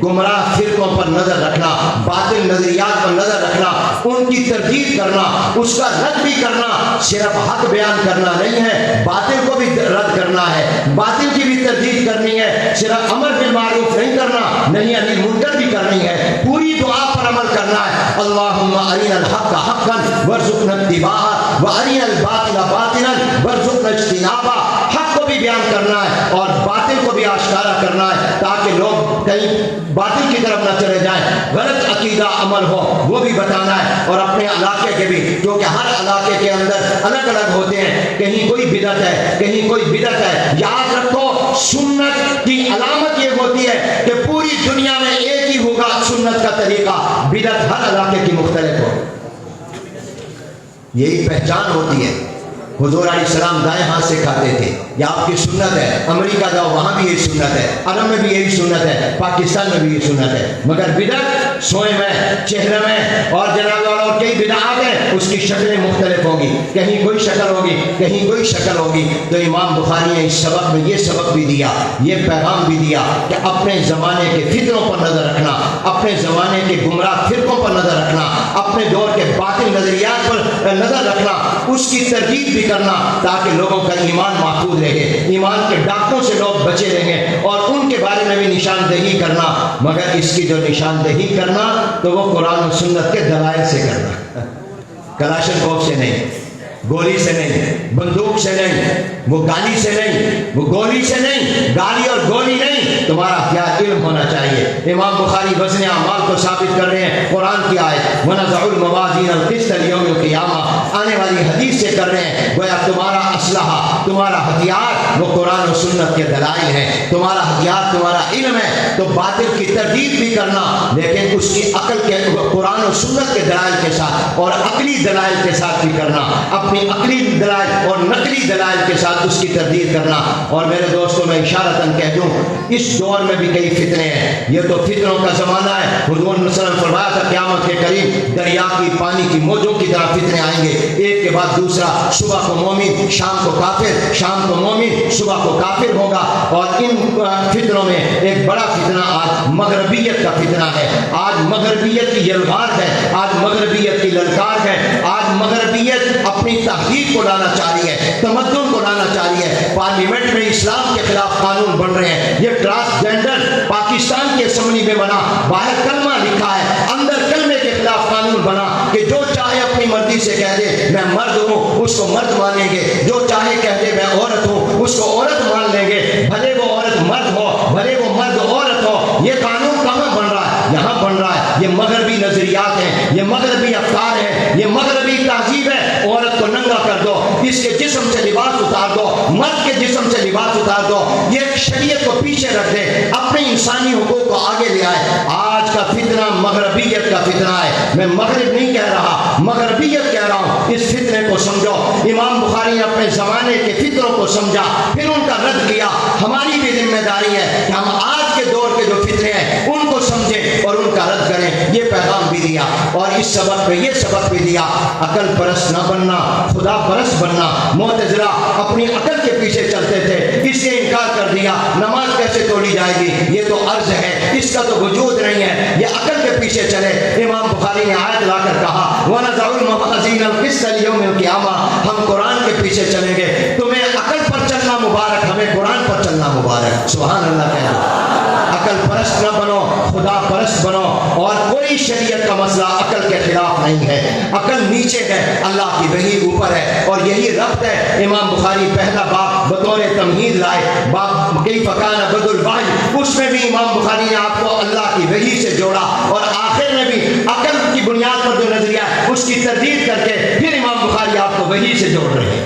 گمراہ فرقوں پر نظر رکھنا, باطل نظریات پر نظر رکھنا, ان کی تردید کرنا, اس کا رد بھی کرنا. صرف حق بیان کرنا نہیں ہے, باطل کو بھی رد کرنا ہے, باطل کی بھی تردید کرنی ہے. صرف امر بالمعروف نہیں کرنا, نہیں علی منکر بھی کرنی ہے. پوری دعا پر عمل کرنا ہے. اللہم ارنا الحق حقا وارزقنا اتباعہ وارنا الباطل باطلا وارزقنا اجتنابہ. حق کو بھی بیان کرنا ہے اور باطل کو بھی آشکارا کرنا ہے تاکہ لوگ کہیں باطل کی طرف نہ چلے جائیں. غلط عقیدہ عمل ہو وہ بھی بتانا ہے, اور اپنے علاقے کے بھی, کیونکہ ہر علاقے کے اندر الگ الگ ہوتے ہیں. کہیں کوئی بدعت ہے, کہیں کوئی بدعت ہے. یاد رکھو سنت کی علامت یہ ہوتی ہے کہ پوری دنیا میں ایک ہی ہوگا سنت کا طریقہ, بدعت ہر علاقے کی مختلف ہو. یہی پہچان ہوتی ہے. حضور علیہ السلام دائیں ہاتھ سے کھاتے تھے, یہ آپ کی سنت ہے. امریکہ جاؤ وہاں بھی یہی سنت ہے, عرب میں بھی یہی سنت ہے, پاکستان میں بھی یہی سنت ہے. مگر بدعت سوئے میں, چہرے میں اور جناب اور کئی بدعات ہیں, اس کی شکلیں مختلف ہوں گی. کہیں کوئی شکل ہوگی, کہیں کوئی شکل ہوگی. تو امام بخاری نے اس سبق میں یہ سبق بھی دیا, یہ پیغام بھی دیا کہ اپنے زمانے کے فتنوں پر نظر رکھنا, اپنے زمانے کے گمراہ فرقوں پر نظر رکھنا, اپنے دور کے باطل نظریات پر نظر رکھنا, اس کی تردید بھی کرنا تاکہ لوگوں کا ایمان محفوظ رہے, ایمان کے ڈاکوں سے لوگ بچے رہیں, اور ان کے بارے میں بھی نشاندہی کرنا. مگر اس کی جو نشاندہی کرنا تو وہ قرآن و سنت کے دلائل سے کرنا, کلاشن کوف سے نہیں, گولی سے نہیں, بندوق سے نہیں, وہ گالی سے نہیں, وہ گولی سے نہیں, گالی اور گولی نہیں. تمہارا ہتھیار علم ہونا چاہیے. امام بخاری وزن اعمال کو ثابت کر رہے ہیں قرآن کی آیت وَنَضَعُ الْمَوَازِينَ الْقِسْطَ لِيَوْمِ الْقِيَامَةِ, آنے والی حدیث سے کر رہے ہیں. گویا تمہارا اسلحہ, تمہارا ہتھیار وہ قرآن و سنت کے دلائل ہیں. تمہارا ہتھیار تمہارا علم ہے. تو باطل کی تردید بھی کرنا, لیکن اس کی عقل کے, قرآن و سنت کے دلائل کے ساتھ اور عقلی دلائل کے ساتھ بھی کرنا. اپنی عقلی دلائل اور نقلی دلائل کے ساتھ اس کی تردید کرنا. اور میرے دوستوں میں اشارتاً کہہ دوں, اس دور میں بھی کئی فتنے ہیں. یہ تو فتنوں کا زمانہ ہے. حضور صلی اللہ علیہ وسلم فرمایا تھا قیامت کے قریب دریا کی پانی کی موجوں کی طرح فتنے آئیں گے, ایک کے بعد دوسرا. صبح کو مومن, شام کو کافر, شام کو مومن, صبح کو کافر ہوگا. اور ان فتنوں میں ایک بڑا فتنہ آج مغربیت کا فتنہ ہے. آج مغربیت کی یلغار ہے, آج مغربیت کی للکار ہے. آج مغربیت اپنی تحقیق کو لانا چاہ رہی ہے, تمدن کو لانا چاہ رہی ہے. پارلیمنٹ میں اسلام کے خلاف قانون بن رہے ہیں. یہ ٹرانسجینڈر پاکستان کی اسمبلی میں بنا, باہر کلمہ لکھا ہے, اندر کلمے کے خلاف قانون بنا کہ جو چاہے اپنی مرضی سے کہہ دے میں مرد ہوں, اس کو مرد مانیں گے. جو چاہے کہہ دے میں عورت ہوں, اس کو عورت مان لیں گے, بھلے وہ عورت مرد ہو, بھلے وہ مرد عورت ہو. یہ قانون کہاں بن رہا ہے؟ یہاں بن رہا ہے. یہ مغربی نظریات ہیں, یہ مغربی افکار ہیں, یہ مغربی تہذیب ہے. عورت کو ننگا کر دو, اس کے جسم سے لباس اتار دو, مرد کے جسم سے لباس اتار دو. یہ شریعت کو پیچھے رکھ دے, اپنے انسانی حقوق کو آگے لے آئے. آج کا فتنہ مغربیت کا فتنہ ہے. میں مغرب نہیں کہہ رہا, مغربیت کہہ رہا ہوں. اس فتنے کو سمجھو. امام بخاری نے اپنے زمانے کے فتنوں کو سمجھا, پھر ان کا رد کیا. ہماری بھی ذمہ داری ہے کہ ہم آج کے دور کے جو فتنے ہیں ان کو سمجھیں اور ان کا رد کریں. یہ پیغام بھی دیا, اور اس سبق میں یہ سبق بھی دیا, عقل پرست نہ بننا, خدا پرست بننا. معتزلہ اپنی عقل کے پیچھے چلتے تھے, اس سے انکار کر دیا دیا، نماز کیسے تولی جائے گی؟ یہ تو عرض ہے، اس کا تو وجود نہیں ہے، یہ عقل کے پیچھے چلے۔ امام بخاری نے آیت لا کر کہا وَنَضَعُ الْمَوَازِينَ الْقِسْطَ لِيَوْمِ الْقِيَامَةِ، ہم قرآن کے پیچھے چلیں گے، تمہیں عقل پر چلنا مبارک، ہمیں قرآن پر چلنا مبارک۔ سبحان اللہ کہہ عقل پرست نہ بنو، خدا پرست بنو، اور کوئی شریعت کا مسئلہ عقل کے خلاف نہیں ہے۔ عقل نیچے ہے، اللہ کی وحی اوپر ہے، اور یہی ربط ہے۔ امام بخاری پہلا باب بطور تمہید لائے، باب کیف کان بدء الوحی، اس میں بھی امام بخاری نے آپ کو اللہ کی وحی سے جوڑا، اور آخر میں بھی عقل کی بنیاد پر جو نظریہ ہے اس کی تردید کر کے پھر امام بخاری آپ کو وحی سے جوڑ رہے ہیں۔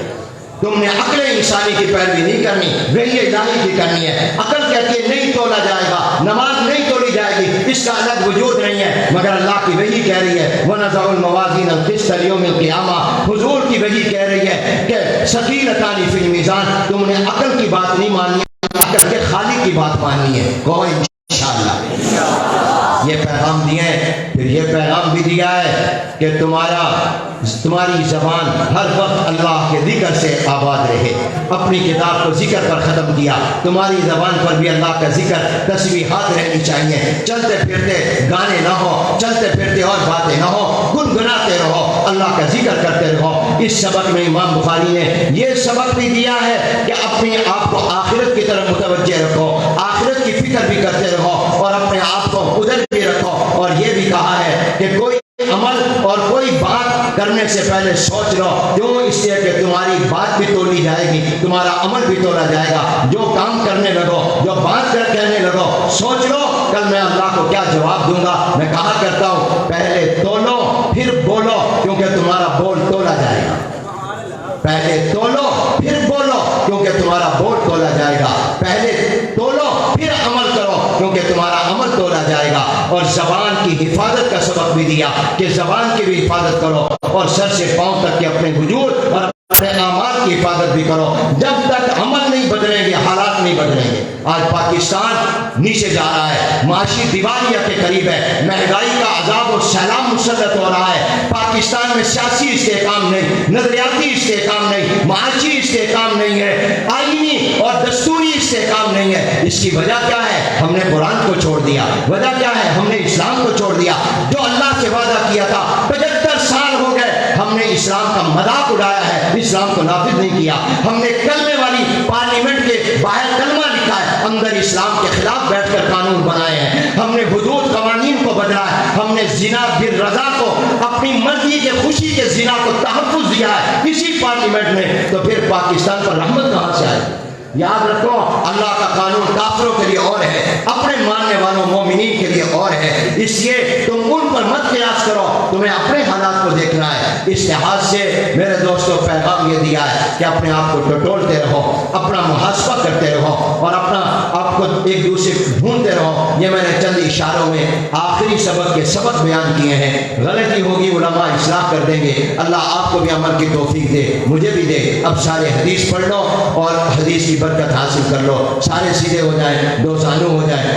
تم نے عقل انسانی کی پیروی نہیں کرنی، وحی الہی کی کرنی ہے۔ عقل کہتی ہے نہیں تولا جائے گا، نماز نہیں تولی جائے گی، اس کا الگ وجود نہیں ہے، مگر اللہ کی وحی کہہ رہی ہے وَنَضَعُ الْمَوَازِينَ الْقِسْطَ لِيَوْمِ الْقِيَامَةِ، حضور کی وحی کہہ رہی ہے کہ ثقیلتان فی المیزان۔ تم نے عقل کی بات نہیں ماننی، عقل کے خالق کی بات ماننی ہے۔ کہو انشاءاللہ۔ یہ پیغام دیے ہیں، پھر یہ پیغام بھی دیا ہے کہ تمہاری زبان ہر وقت اللہ کے ذکر سے آباد رہے۔ اپنی کتاب کو ذکر پر ختم کیا، تمہاری زبان پر بھی اللہ کا ذکر، تسبیحات رہنی چاہیے۔ چلتے پھرتے گانے نہ ہو، چلتے پھرتے اور باتیں نہ ہو، گنگناتے رہو، اللہ کا ذکر کرتے رہو۔ اس سبق میں امام بخاری نے یہ سبق بھی دیا ہے کہ اپنے آپ کو آخرت کی طرف متوجہ رکھو، آخرت کی فکر بھی کرتے رہو، اور اپنے آپ کو ادھر بھی رکھو۔ اور یہ بھی کہا ہے کہ کوئی عمل اور کوئی بات کرنے سے پہلے سوچ لو، کیوں؟ اس لیے کہ تمہاری بات بھی تولی جائے گی، تمہارا عمل بھی تولا جائے گا۔ جو کام کرنے لگو، جو بات کہنے لگو، سوچ لو کل میں اللہ کو کیا جواب دوں گا۔ میں کہا کرتا ہوں پہلے تولو پھر بولو، کیونکہ تمہارا بول تولا جائے گا۔ پہلے تولو پھر بولو، کیونکہ تمہارا بول تولا جائے گا۔ پہلے تولو پھر عمل کرو، کیونکہ تمہارا عمل تولا جائے گا۔ اور زبان کی حفاظت کا سبق بھی دیا کہ زبان کی بھی حفاظت کرو، اور سر سے پاؤں تک کے اپنے وجود اور اپنے اعمال کی حفاظت بھی کرو۔ جب تک عمل نہیں بدلیں گے، حالات نہیں بدلیں گے۔ آج پاکستان نیچے جا رہا ہے، معاشی دیوالیہ کے قریب ہے، مہنگائی کا عذاب و سیلاب مسلط ہو رہا ہے۔ پاکستان میں سیاسی استحکام نہیں، نظریاتی استحکام نہیں، معاشی استحکام نہیں ہے، آئینی اور دستوری استحکام نہیں ہے۔ اس کی وجہ کیا ہے؟ ہم نے قرآن کو چھوڑ دیا۔ وجہ کیا ہے؟ ہم نے اسلام کو چھوڑ دیا۔ جو اللہ سے وعدہ کیا تھا 75 سال ہو گئے، ہم نے اسلام کا مذاق اڑایا ہے، اسلام کو نافذ نہیں کیا۔ ہم نے کلمے والی پارلیمنٹ کے باہر کلمہ لکھا ہے، اندر اسلام کے خلاف بیٹھ کر قانون بنائے ہیں۔ ہم نے حدود قوانین کو بدلا ہے، ہم نے زنا بالرضا کو، اپنی مرضی کے خوشی کے زنا کو تحفظ دیا ہے اسی پارلیمنٹ میں۔ تو پھر پاکستان پر رحمت کہاں سے آئے؟ یاد رکھو اللہ کا قانون کافروں کے لیے اور ہے، اپنے ماننے والوں مومنین کے لیے اور ہے۔ اس لیے تم ان پر مت قیاس کرو، تمہیں اپنے حالات کو دیکھنا ہے۔ اس لحاظ سے میرے دوستوں پیغام یہ دیا ہے کہ اپنے آپ کو ٹٹولتے رہو، اپنا محاسبہ کرتے رہو، اور اپنا آپ کو ایک دوسرے ڈھونڈتے رہو۔ یہ میں نے چند اشاروں میں آخری سبق کے سبق بیان کیے ہیں۔ غلطی ہوگی علماء اصلاح کر دیں گے، اللہ آپ کو بھی عمل کی توفیق دے، مجھے بھی دے۔ اب سارے حدیث پڑھ لو اور حدیث کی برکت حاصل کر لو، سارے سیدھے ہو جائیں، دو زانو ہو جائیں۔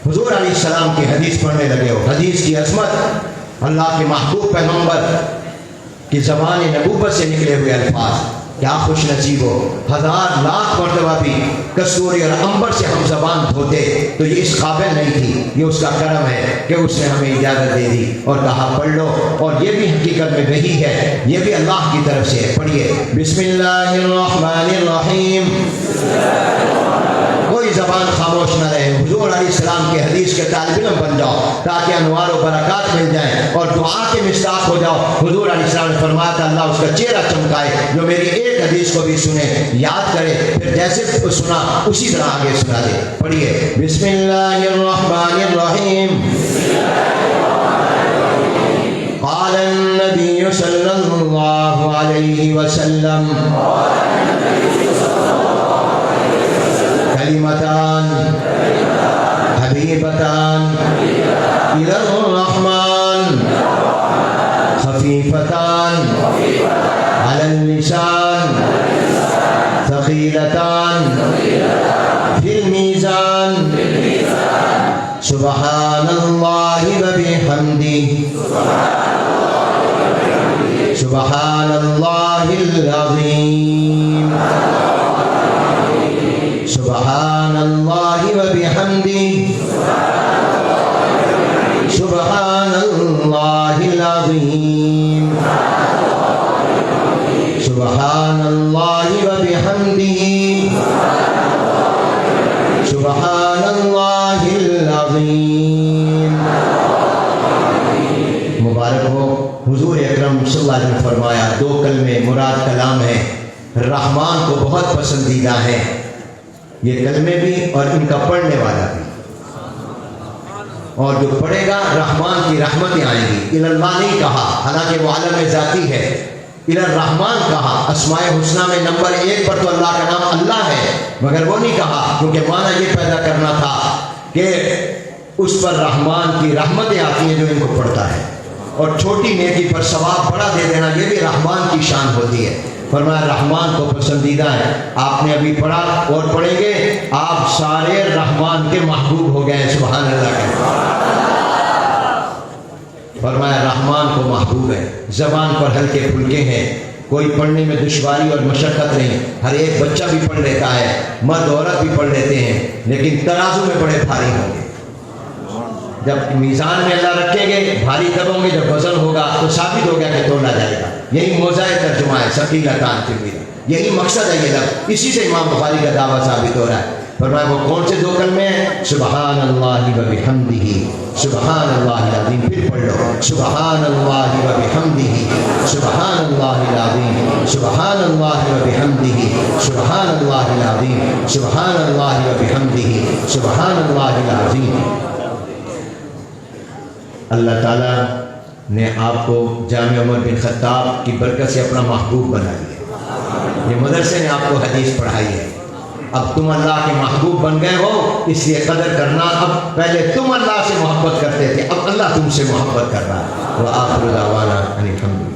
حضور علیہ السلام کی حدیث پڑھنے لگے ہو، حدیث کی عظمت، اللہ کے محبوب پیغمبر کی زبان نبوت سے نکلے ہوئے الفاظ، کیا خوش نصیب ہو۔ 1000 مرتبہ بھی کستوری اور عنبر سے ہم زبان دھوتے تو یہ اس قابل نہیں تھی، یہ اس کا کرم ہے کہ اس نے ہمیں اجازت دے دی اور کہا پڑھ لو۔ اور یہ بھی حقیقت میں وحی ہے، یہ بھی اللہ کی طرف سے ہے۔ پڑھیے بسم اللہ الرحمن الرحیم۔ کوئی زبان خاموش نہ رہے، حضور علیہ السلام کے حدیث کے طالب علم بن جاؤ تاکہ انوار و برکات مل جائیں اور دعا کے مصداق ہو جاؤ۔ حضور علیہ السلام نے فرمایا تھا اللہ اس کا چہرہ چمکائے جو میری ایک حدیث کو بھی سنے، یاد کرے، پھر جیسے سنا اسی طرح آگے سنا دے۔ پڑھیے بسم اللہ الرحمن الرحیم۔ قال النبی صلی اللہ علیہ وسلم کلمتان حبیبتان الی الرحمن خفیفتان علی اللسان ثقیلتان فی المیزان سبحان اللہ وبحمدہ سبحان اللہ العظیم۔ سبحان اللہ و بحمدہ سبحان اللہ العظیم سبحان اللہ و بحمدہ سبحان اللہ العظیم۔ مبارک ہو، حضور اکرم صلی اللہ علیہ وسلم نے فرمایا 2 کلمے مراد کلام ہے، رحمان کو بہت پسندیدہ ہے یہ کلمے بھی اور ان کا پڑھنے والا بھی، اور جو پڑھے گا رحمان کی رحمتیں آئیں گی۔ اللہ نہیں کہا حالانکہ وہ عالم ذاتی ہے، الرحمن کہا، اسماء الحسنہ میں نمبر 1 پر تو اللہ کا نام اللہ ہے، مگر وہ نہیں کہا کیونکہ معنی یہ پیدا کرنا تھا کہ اس پر رحمان کی رحمتیں آتی ہیں جو ان کو پڑھتا ہے، اور چھوٹی نیکی پر ثواب بڑا دے دینا یہ بھی رحمان کی شان ہوتی ہے۔ فرمایا رحمان کو پسندیدہ ہے۔ آپ نے ابھی پڑھا اور پڑھیں گے، آپ سارے رحمان کے محبوب ہو گئے، سبحان اللہ کے۔ فرمایا رحمان کو محبوب ہے، زبان پر ہلکے پھلکے ہیں، کوئی پڑھنے میں دشواری اور مشقت نہیں، ہر ایک بچہ بھی پڑھ لیتا ہے، مرد عورت بھی پڑھ لیتے ہیں، لیکن ترازو میں بڑے بھاری ہوں گے۔ جب میزان میں اللہ رکھیں گے بھاری دبوں گے، جب وزن ہوگا تو ثابت ہو گیا کہ تولا جائے گا۔ یہی موضع ترجمہ ہے ثقیلتان فی المیزان، یہی مقصد ہے یہ لفظ، اسی سے امام بخاری کا دعویٰ ثابت ہو رہا ہے۔ فرمایا وہ کون سے 2 کلمے ہیں؟ سبحان اللہ و بحمدہ سبحان اللہ العظیم۔ پھر پڑھ لو، سبحان اللہ و بحمدہ سبحان اللہ العظیم سبحان اللہ و بحمدہ سبحان اللہ العظیم سبحان اللہ و بحمدہ سبحان اللہ العظیم۔ اللہ تعالیٰ نے آپ کو جامع عمر بن خطاب کی برکت سے اپنا محبوب بنا لیا، یہ مدرسے نے آپ کو حدیث پڑھائی ہے۔ اب تم اللہ کے محبوب بن گئے ہو، اس لیے قدر کرنا۔ اب پہلے تم اللہ سے محبت کرتے تھے، اب اللہ تم سے محبت کر رہا ہے۔ وآخر دعوانا ان الحمد للہ۔